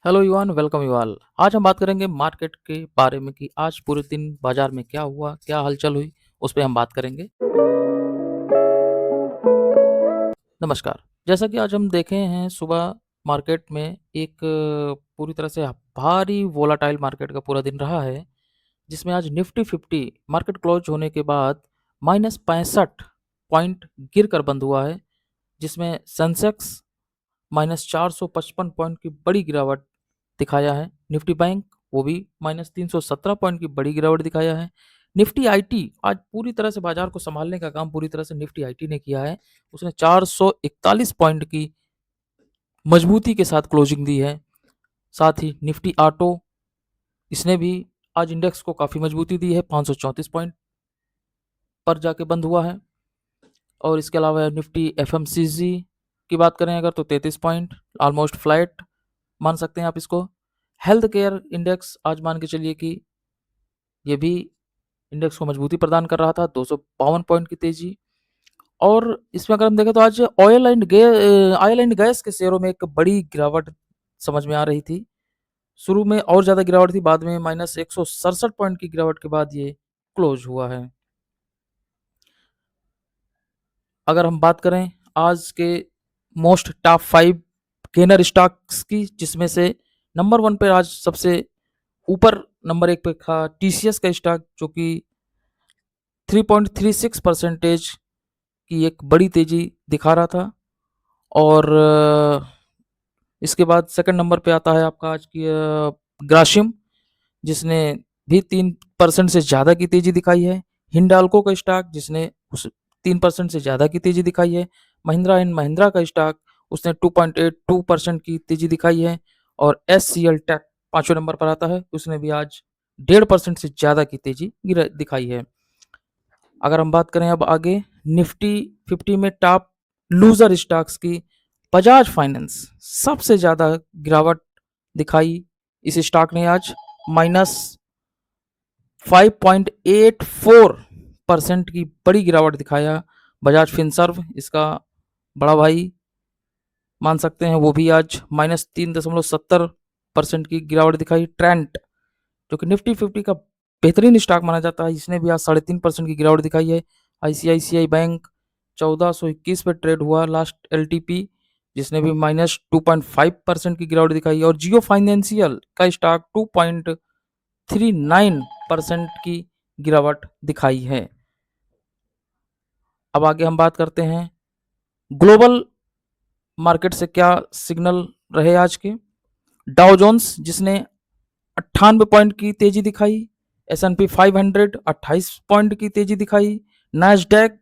Hello युवान, welcome Yuval. आज हम बात करेंगे मार्केट के बारे में कि आज पूरे दिन बाजार में क्या हुआ, क्या हलचल हुई, उस पे हम बात करेंगे। नमस्कार। जैसा कि आज हम देखे हैं सुबह मार्केट में एक पूरी तरह से भारी वोलाटाइल मार्केट का पूरा दिन रहा है, जिसमें आज निफ्टी 50 मार्केट क्लोज होने के बाद -65 पॉइंट गिर कर बंद हुआ है, जिसमें सेंसेक्स -455 पॉइंट की बड़ी गिरावट दिखाया है। निफ्टी बैंक वो भी -317 पॉइंट की बड़ी गिरावट दिखाया है। निफ्टी आईटी आज पूरी तरह से बाजार को संभालने का काम पूरी तरह से निफ्टी आईटी ने किया है। उसने 441 पॉइंट की मजबूती के साथ क्लोजिंग दी है। साथ ही निफ्टी ऑटो, इसने भी आज इंडेक्स को काफ़ी मजबूती दी है, 534 पॉइंट पर जाके बंद हुआ है। और इसके अलावा निफ्टी एफएमसीजी की बात करें अगर, तो 33 पॉइंट, ऑलमोस्ट फ्लैट मान सकते हैं आप इसको। हेल्थ केयर इंडेक्स आज मान के चलिए कि ये भी इंडेक्स को मजबूती प्रदान कर रहा था, 252 पॉइंट की तेजी। और इसमें अगर हम देखें तो आज ऑयल एंड गैस के शेयरों में एक बड़ी गिरावट समझ में आ रही थी। शुरू में और ज़्यादा गिरावट थी, बाद में -167 पॉइंट की गिरावट के बाद ये क्लोज हुआ है। अगर हम बात करें आज के मोस्ट टॉप 5 गेनर स्टॉक्स की, जिसमें से नंबर 1 पे आज सबसे ऊपर नंबर 1 पे था टीसीएस का स्टॉक, जो कि 3.36 परसेंटेज की एक बड़ी तेजी दिखा रहा था। और इसके बाद सेकंड नंबर पे आता है आपका आज की ग्रासिम, जिसने भी 3% से ज़्यादा की तेजी दिखाई है। हिंडाल्को का स्टॉक, जिसने उस 3% से ज़्यादा की तेजी दिखाई है। महिंद्रा एंड महिंद्रा का स्टॉक, उसने 2.82% की तेजी दिखाई है। और एस सी एल टेक 5वें नंबर पर आता है, उसने भी आज 1.5% से ज़्यादा की तेजी दिखाई है। अगर हम बात करें अब आगे निफ्टी 50 में टॉप लूजर स्टॉक्स की, बजाज फाइनेंस सबसे ज़्यादा गिरावट दिखाई। इस स्टॉक ने आज -5.84% की बड़ी गिरावट दिखाया। बजाज फिनसर्व, इसका बड़ा भाई मान सकते हैं, वो भी आज -3.70% की गिरावट दिखाई। ट्रेंट, जो कि निफ्टी 50 का बेहतरीन स्टॉक माना जाता है, इसने भी आज 3.5% की गिरावट दिखाई है। आईसीआईसीआई बैंक 1421 पे ट्रेड हुआ लास्ट एलटीपी, जिसने भी -2.5% की गिरावट दिखाई। और जियो फाइनेंशियल का स्टॉक 2.39% की गिरावट दिखाई है। अब आगे हम बात करते हैं ग्लोबल मार्केट से क्या सिग्नल रहे आज के। डाउ जोन्स, जिसने 98 पॉइंट की तेजी दिखाई। S&P 500 28 पॉइंट की तेजी दिखाई। नैस्डैक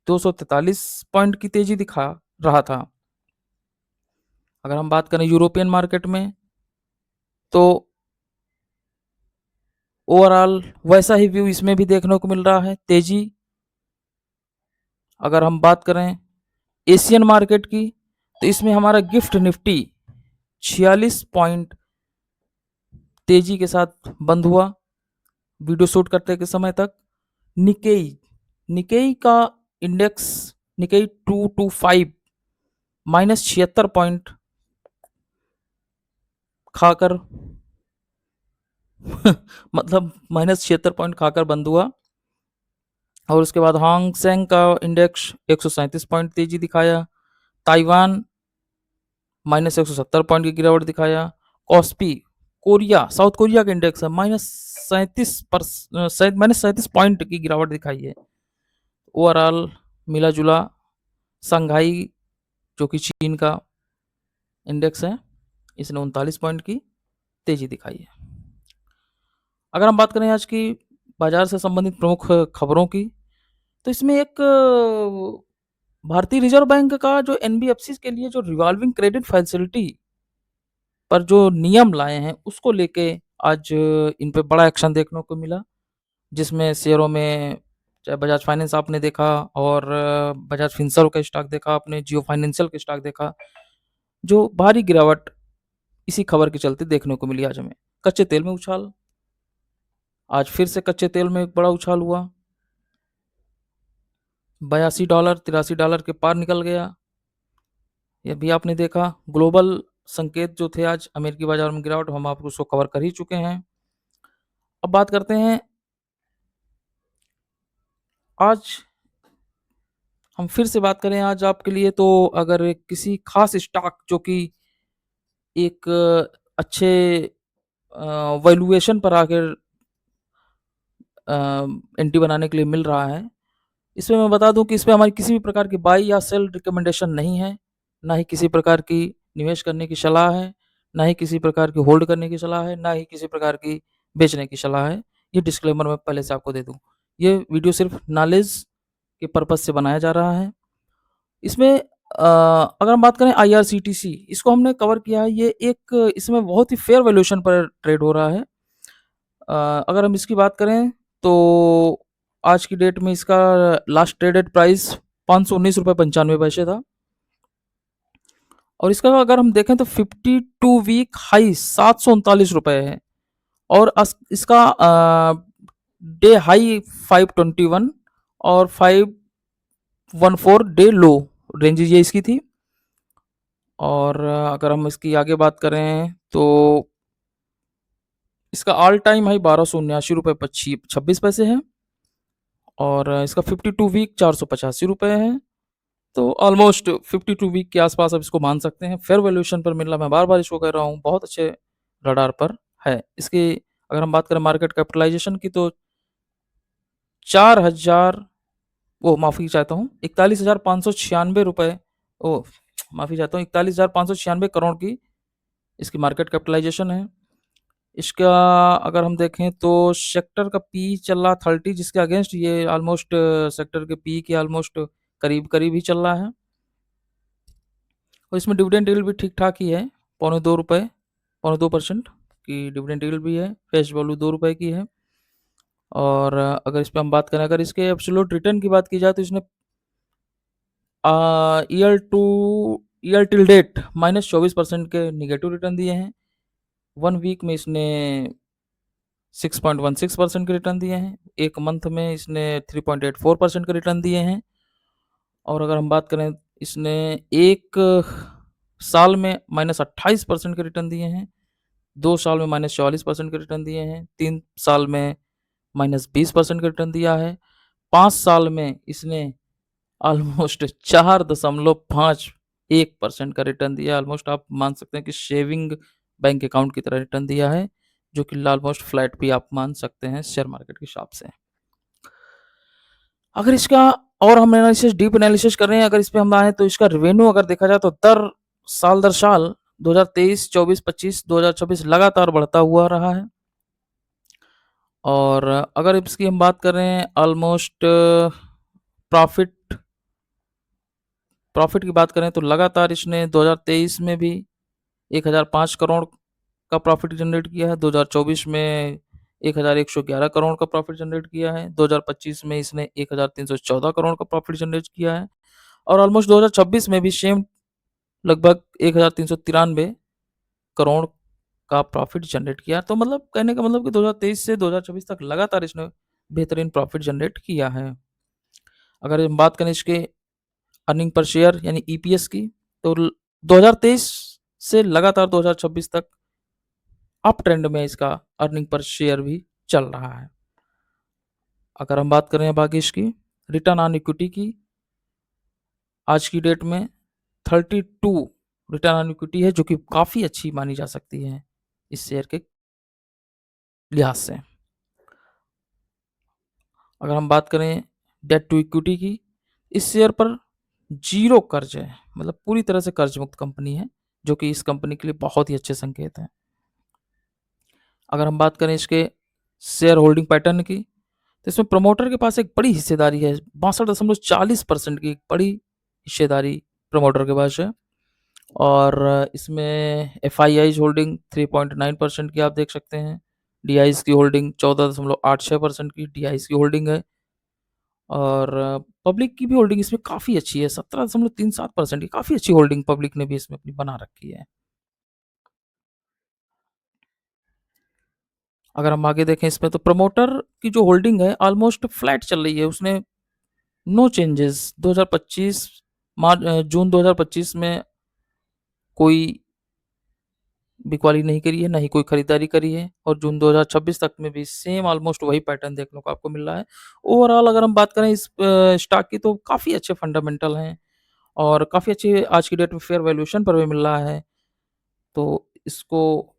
243 पॉइंट की तेजी दिखा रहा था। अगर हम बात करें यूरोपियन मार्केट में, तो ओवरऑल वैसा ही व्यू इसमें भी देखने को मिल रहा है, तेजी। अगर हम बात करें एशियन मार्केट की, तो इसमें हमारा गिफ्ट निफ्टी 46 पॉइंट तेजी के साथ बंद हुआ वीडियो शूट करते के समय तक। निकेई निकेई का इंडेक्स, निकेई 225 -76 पॉइंट खाकर मतलब -76 पॉइंट खाकर बंद हुआ। और उसके बाद हांग सेंग का इंडेक्स 137 पॉइंट तेजी दिखाया। ताइवान -170 पॉइंट की गिरावट दिखाया। कॉस्पी कोरिया, साउथ कोरिया का इंडेक्स है, -37 पॉइंट की गिरावट दिखाई है। ओवरऑल मिला जुला संघाई, जो कि चीन का इंडेक्स है, इसने 39 पॉइंट की तेजी दिखाई है। अगर हम बात करें आज की बाजार से संबंधित प्रमुख खबरों की, तो इसमें एक भारतीय रिजर्व बैंक का जो एनबीएफसी के लिए जो रिवॉल्विंग क्रेडिट फैसिलिटी पर जो नियम लाए हैं, उसको लेके आज इन पे बड़ा एक्शन देखने को मिला, जिसमें शेयरों में चाहे बजाज फाइनेंस आपने देखा, और बजाज फिनसर्व का स्टॉक देखा आपने, जियो फाइनेंशियल का स्टॉक देखा, जो भारी गिरावट इसी खबर के चलते देखने को मिली आज हमें। कच्चे तेल में उछाल, आज फिर से कच्चे तेल में एक बड़ा उछाल हुआ, $82 $83 के पार निकल गया। ये भी आपने देखा। ग्लोबल संकेत जो थे आज अमेरिकी बाजार में गिरावट, हम आपको उसको कवर कर ही चुके हैं। अब बात करते हैं, आज हम फिर से बात करें आज आपके लिए, तो अगर किसी खास स्टॉक जो कि एक अच्छे वैल्यूएशन पर आकर एंट्री बनाने के लिए मिल रहा है, इसमें मैं बता दूं कि इसमें हमारी किसी भी प्रकार की बाई या सेल रिकमेंडेशन नहीं है, ना ही किसी प्रकार की निवेश करने की सलाह है, ना ही किसी प्रकार की होल्ड करने की सलाह है, ना ही किसी प्रकार की बेचने की सलाह है। ये डिस्क्लेमर मैं पहले से आपको दे दूं। ये वीडियो सिर्फ नॉलेज के पर्पज से बनाया जा रहा है। इसमें अगर हम बात करें आईआरसीटीसी, इसको हमने कवर किया है। ये एक इसमें बहुत ही फेयर वैल्यूएशन पर ट्रेड हो रहा है। अगर हम इसकी बात करें तो आज की डेट में इसका लास्ट ट्रेडेड प्राइस 519 रुपये 95 पैसे था, और इसका अगर हम देखें तो 52 वीक हाई 739 रुपये है, और इसका डे हाई 521 और 514 डे लो रेंजेज ये इसकी थी। और अगर हम इसकी आगे बात करें तो इसका ऑल टाइम हाई 1279 रुपये 26 पैसे है, और इसका 52 वीक 485 रुपये है। तो ऑलमोस्ट 52 वीक के आसपास आप इसको मान सकते हैं। फेयर वैल्यूएशन पर मिल रहा, मैं बार बार इसको कह रहा हूँ, बहुत अच्छे रडार पर है। इसकी अगर हम बात करें मार्केट कैपिटलाइजेशन की, तो 4000 वो माफ़ी चाहता हूँ 41,596 रुपये, ओ माफ़ी चाहता हूँ 41,596 करोड़ की इसकी मार्केट कैपिटलाइजेशन है। इसका अगर हम देखें तो सेक्टर का पी चल रहा 30, जिसके अगेंस्ट ये ऑलमोस्ट सेक्टर के पी के ऑलमोस्ट करीब करीब ही चल रहा है। और इसमें डिविडेंड यील्ड भी ठीक ठाक ही है, 2.25 रुपये 2.2% की डिविडेंड यील्ड भी है। फेस वैल्यू 2 रुपये की है। और अगर इस पर हम बात करें, अगर इसके एब्सोल्यूट रिटर्न की बात की जाए, तो इसने year to year till date -24% के निगेटिव रिटर्न दिए हैं। 1 वीक में इसने 6.16% के रिटर्न दिए हैं। एक मंथ में इसने 3.84% के रिटर्न दिए हैं। और अगर हम बात करें, इसने एक साल में -28% के रिटर्न दिए हैं, 2 साल में -44% के रिटर्न दिए हैं, 3 साल में -20% का रिटर्न दिया है, 5 साल में इसने ऑलमोस्ट 4.51% का रिटर्न दिया। ऑलमोस्ट आप मान सकते हैं कि सेविंग बैंक अकाउंट की तरह रिटर्न दिया है, जो कि ऑलमोस्ट फ्लैट भी आप मान सकते हैं शेयर मार्केट के हिसाब से। अगर इसका और हम एनालिसिस डीप एनालिसिस कर रहे हैं, अगर इस पे हम आए तो इसका रेवेन्यू अगर देखा जाए तो दर साल 2023, 24, 25, 2026 लगातार बढ़ता हुआ रहा है। और अगर इसकी हम बात करें ऑलमोस्ट प्रॉफिट प्रॉफिट की बात करें, तो लगातार इसने 2023 में भी 1005 करोड़ का प्रॉफिट जनरेट किया है, 2024 में 1111 करोड़ का प्रॉफिट जनरेट किया है, 2025 में इसने 1314 करोड़ का प्रॉफिट जनरेट किया है, और ऑलमोस्ट 2026 में भी सेम लगभग 1393 करोड़ का प्रॉफिट जनरेट किया। तो मतलब कहने का मतलब कि 2023 से 2024 तक लगातार इसने बेहतरीन प्रॉफिट जनरेट किया है। अगर हम बात करें इसके अर्निंग पर शेयर यानी ईपीएस की, तो 2023 से लगातार 2026 तक अप ट्रेंड में इसका अर्निंग पर शेयर भी चल रहा है। अगर हम बात करें बाकी इसकी रिटर्न ऑन इक्विटी की, आज की डेट में 32 रिटर्न ऑन इक्विटी है, जो कि काफ़ी अच्छी मानी जा सकती है इस शेयर के लिहाज से। अगर हम बात करें डेट टू इक्विटी की, इस शेयर पर जीरो कर्ज है, मतलब पूरी तरह से कर्ज मुक्त कंपनी है, जो कि इस कंपनी के लिए बहुत ही अच्छे संकेत हैं। अगर हम बात करें इसके शेयर होल्डिंग पैटर्न की, तो इसमें प्रमोटर के पास एक बड़ी हिस्सेदारी है, 62.40% की एक बड़ी हिस्सेदारी प्रमोटर के पास है। और इसमें एफआईआईज होल्डिंग 3.9% की आप देख सकते हैं, डीआईज की होल्डिंग 14.86% की डीआईज की होल्डिंग है, और पब्लिक की भी होल्डिंग इसमें काफ़ी अच्छी है, 17.37% की काफ़ी अच्छी होल्डिंग पब्लिक ने भी इसमें अपनी बना रखी है। अगर हम आगे देखें इसमें, तो प्रमोटर की जो होल्डिंग है ऑलमोस्ट फ्लैट चल रही है, उसने नो चेंजेस 2025 जून 2025 में कोई बिकवाली नहीं करी है, ना ही कोई खरीदारी करी है, और जून 2026 तक में भी सेम ऑलमोस्ट वही पैटर्न देखने को आपको मिल रहा है। ओवरऑल अगर हम बात करें इस स्टॉक की, तो काफ़ी अच्छे फंडामेंटल हैं और काफ़ी अच्छे आज की डेट में फेयर वैल्यूएशन पर भी मिल रहा है। तो इसको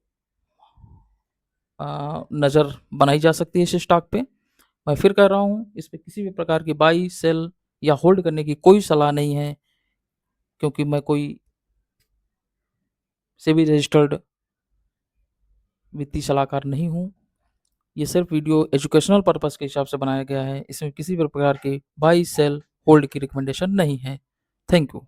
नज़र बनाई जा सकती है इस स्टॉक पे। मैं फिर कह रहा हूँ, इस पे किसी भी प्रकार की बाई, सेल या होल्ड करने की कोई सलाह नहीं है, क्योंकि मैं कोई सेबी रजिस्टर्ड वित्तीय सलाहकार नहीं हूँ। ये सिर्फ वीडियो एजुकेशनल पर्पस के हिसाब से बनाया गया है। इसमें किसी भी प्रकार की बाई, सेल, होल्ड की रिकमेंडेशन नहीं है। Thank you.